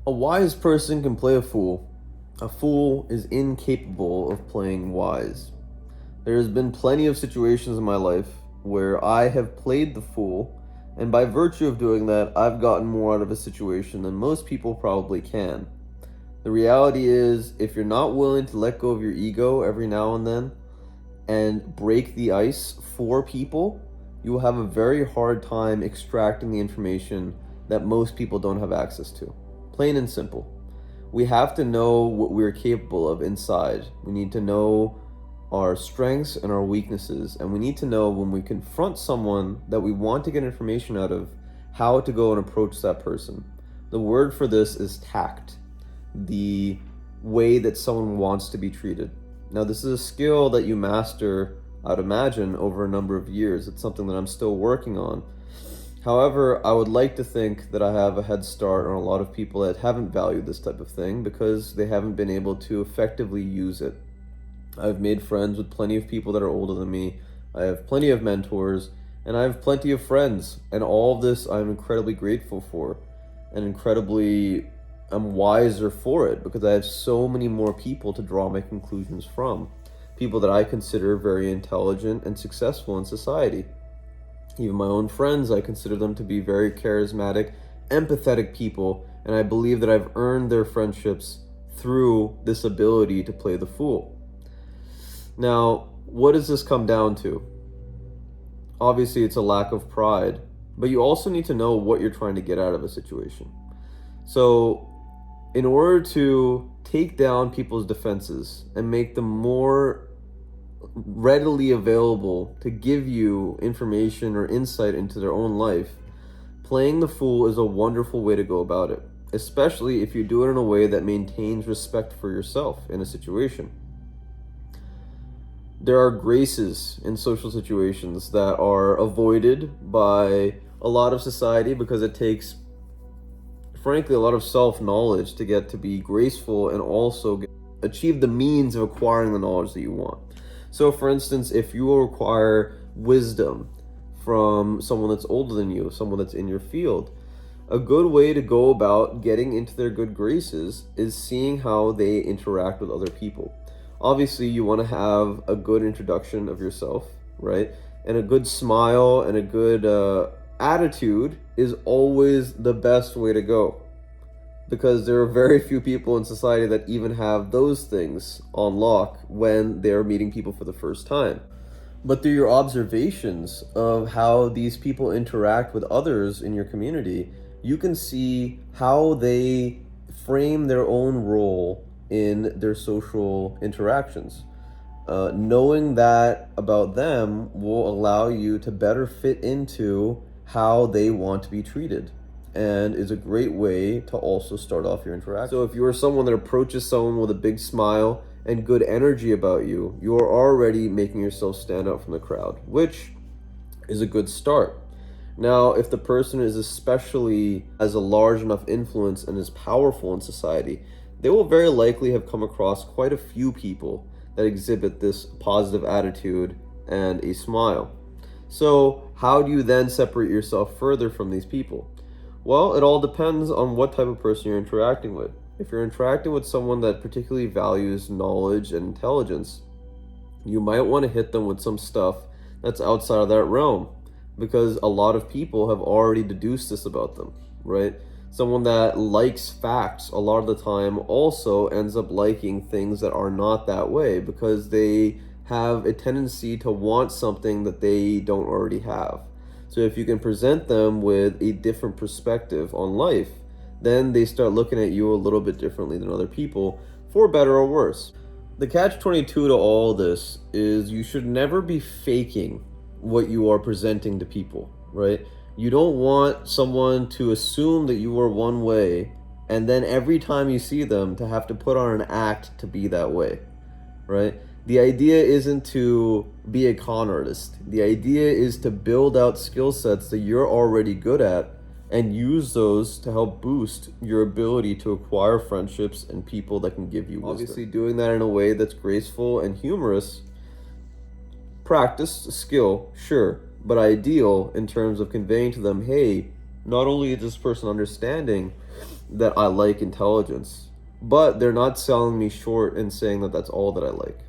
A wise person can play a fool. A fool is incapable of playing wise. There has been plenty of situations in my life where I have played the fool, and by virtue of doing that, I've gotten more out of a situation than most people probably can. The reality is, if you're not willing to let go of your ego every now and then and break the ice for people, you will have a very hard time extracting the information that most people don't have access to. Plain and simple. We have to know what we're capable of inside. We need to know our strengths and our weaknesses, and we need to know when we confront someone that we want to get information out of, how to go and approach that person. The word for this is tact, the way that someone wants to be treated. Now, this is a skill that you master, I'd imagine, over a number of years. It's something that I'm still working on. However, I would like to think that I have a head start on a lot of people that haven't valued this type of thing because they haven't been able to effectively use it. I've made friends with plenty of people that are older than me. I have plenty of mentors, and I have plenty of friends. And all of this I'm incredibly grateful for, and I'm wiser for it because I have so many more people to draw my conclusions from. People that I consider very intelligent and successful in society. Even my own friends, I consider them to be very charismatic, empathetic people, and I believe that I've earned their friendships through this ability to play the fool. Now, what does this come down to? Obviously, it's a lack of pride, but you also need to know what you're trying to get out of a situation. So, in order to take down people's defenses and make them more readily available to give you information or insight into their own life, playing the fool is a wonderful way to go about it, especially if you do it in a way that maintains respect for yourself in a situation. There are graces in social situations that are avoided by a lot of society because it takes, frankly, a lot of self-knowledge to get to be graceful and also achieve the means of acquiring the knowledge that you want. So, for instance, if you will require wisdom from someone that's older than you, someone that's in your field, a good way to go about getting into their good graces is seeing how they interact with other people. Obviously, you want to have a good introduction of yourself, right? And a good smile and a good attitude is always the best way to go, because there are very few people in society that even have those things on lock when they're meeting people for the first time. But through your observations of how these people interact with others in your community, you can see how they frame their own role in their social interactions. Knowing that about them will allow you to better fit into how they want to be treated, and is a great way to also start off your interaction. So if you are someone that approaches someone with a big smile and good energy about you, you are already making yourself stand out from the crowd, which is a good start. Now, if the person is especially has a large enough influence and is powerful in society, they will very likely have come across quite a few people that exhibit this positive attitude and a smile. So how do you then separate yourself further from these people? Well, it all depends on what type of person you're interacting with. If you're interacting with someone that particularly values knowledge and intelligence, you might want to hit them with some stuff that's outside of that realm, because a lot of people have already deduced this about them, right? Someone that likes facts a lot of the time also ends up liking things that are not that way, because they have a tendency to want something that they don't already have. So if you can present them with a different perspective on life, then they start looking at you a little bit differently than other people, for better or worse. The catch-22 to all this is you should never be faking what you are presenting to people, right? You don't want someone to assume that you are one way, and then every time you see them to have to put on an act to be that way, right? The idea isn't to be a con artist. The idea is to build out skill sets that you're already good at and use those to help boost your ability to acquire friendships and people that can give you wisdom. Obviously, doing that in a way that's graceful and humorous, practice, skill, sure, but ideal in terms of conveying to them, hey, not only is this person understanding, that I like intelligence, but they're not selling me short and saying that that's all that I like.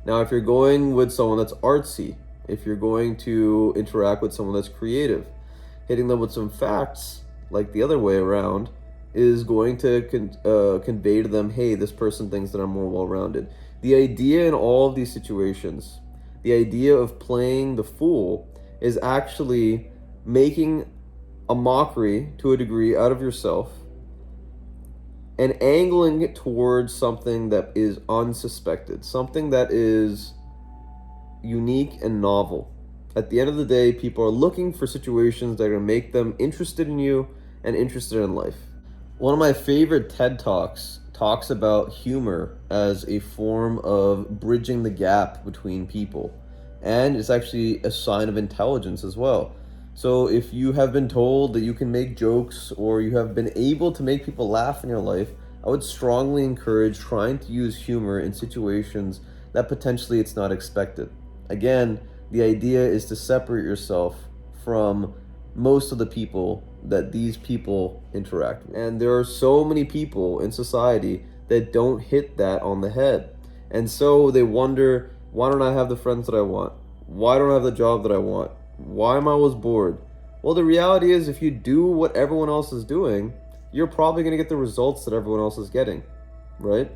Now, if you're going with someone that's artsy, if you're going to interact with someone that's creative, hitting them with some facts, like the other way around, is going to convey to them, hey, this person thinks that I'm more well-rounded. The idea in all of these situations, the idea of playing the fool, is actually making a mockery to a degree out of yourself and angling it towards something that is unsuspected, something that is unique and novel. At the end of the day, people are looking for situations that are going to make them interested in you and interested in life. One of my favorite TED Talks talks about humor as a form of bridging the gap between people. And it's actually a sign of intelligence as well. So if you have been told that you can make jokes or you have been able to make people laugh in your life, I would strongly encourage trying to use humor in situations that potentially it's not expected. Again, the idea is to separate yourself from most of the people that these people interact with. And there are so many people in society that don't hit that on the head. And so they wonder, why don't I have the friends that I want? Why don't I have the job that I want? Why am I always bored? Well, the reality is, if you do what everyone else is doing, you're probably going to get the results that everyone else is getting, right?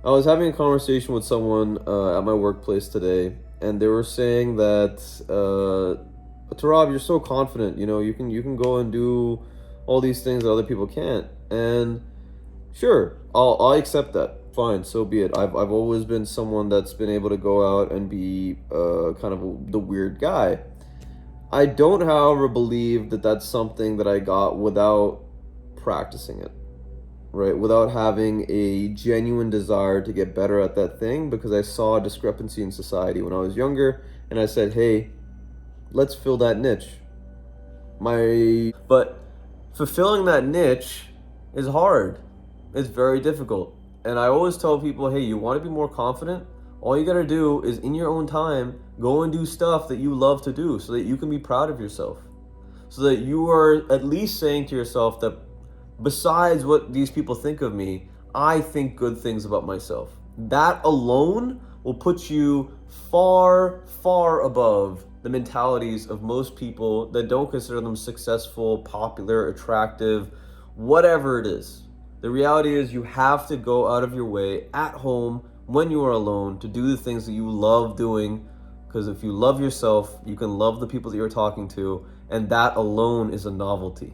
I was having a conversation with someone at my workplace today, and they were saying that, Tarab, you're so confident, you can go and do all these things that other people can't. And sure, I'll accept that. Fine, so be it. I've always been someone that's been able to go out and be kind of the weird guy. I don't, however, believe that that's something that I got without practicing it, right? Without having a genuine desire to get better at that thing, because I saw a discrepancy in society when I was younger, and I said, hey, let's fill that niche. But fulfilling that niche is hard. It's very difficult. And I always tell people, hey, you want to be more confident? All you got to do is, in your own time, go and do stuff that you love to do so that you can be proud of yourself. So that you are at least saying to yourself that besides what these people think of me, I think good things about myself. That alone will put you far, far above the mentalities of most people that don't consider them successful, popular, attractive, whatever it is. The reality is, you have to go out of your way at home when you are alone to do the things that you love doing, because if you love yourself, you can love the people that you're talking to, and that alone is a novelty.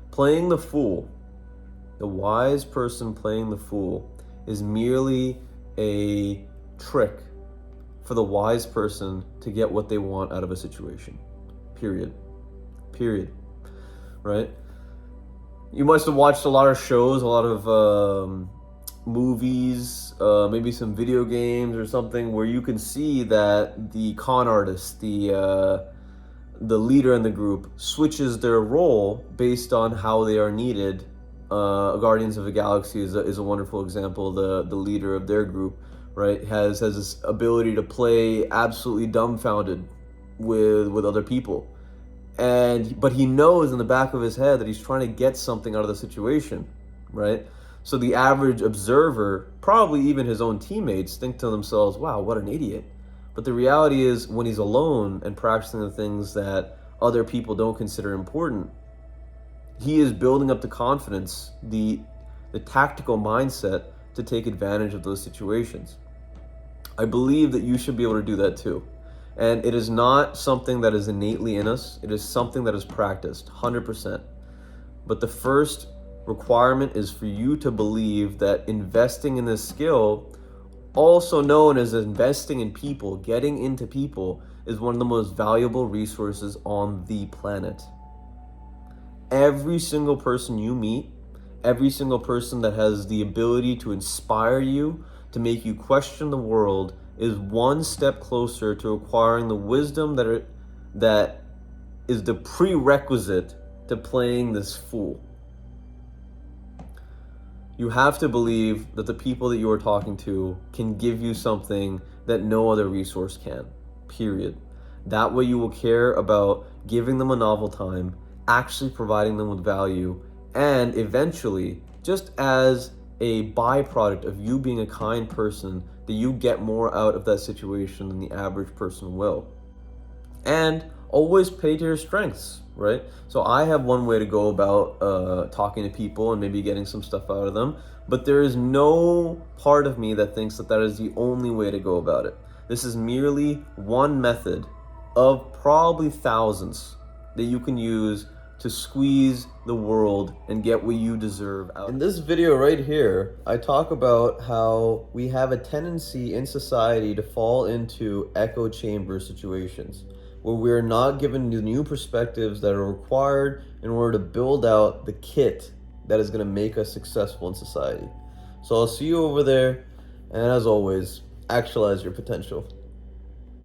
Playing the fool, the wise person playing the fool, is merely a trick for the wise person to get what they want out of a situation. Period. Right? You must have watched a lot of shows, a lot of movies, maybe some video games or something, where you can see that the con artist, the leader in the group, switches their role based on how they are needed. Guardians of the Galaxy is a wonderful example. The leader of their group, right, has this ability to play absolutely dumbfounded with other people. But he knows in the back of his head that he's trying to get something out of the situation, right? So the average observer, probably even his own teammates, think to themselves, wow, what an idiot. But the reality is, when he's alone and practicing the things that other people don't consider important, he is building up the confidence, the tactical mindset to take advantage of those situations. I believe that you should be able to do that too. And it is not something that is innately in us. It is something that is practiced, 100%. But the first requirement is for you to believe that investing in this skill, also known as investing in people, getting into people, is one of the most valuable resources on the planet. Every single person you meet, every single person that has the ability to inspire you, to make you question the world, is one step closer to acquiring the wisdom that is the prerequisite to playing this fool. You have to believe that the people that you are talking to can give you something that no other resource can, period. That way you will care about giving them a novel time, actually providing them with value, and eventually, just as a byproduct of you being a kind person, that you get more out of that situation than the average person will. And always play to your strengths, right? So I have one way to go about talking to people and maybe getting some stuff out of them, but there is no part of me that thinks that that is the only way to go about it. This is merely one method of probably thousands that you can use to squeeze the world and get what you deserve out. In this video right here, I talk about how we have a tendency in society to fall into echo chamber situations where we're not given the new perspectives that are required in order to build out the kit that is going to make us successful in society. So I'll see you over there, and as always, actualize your potential.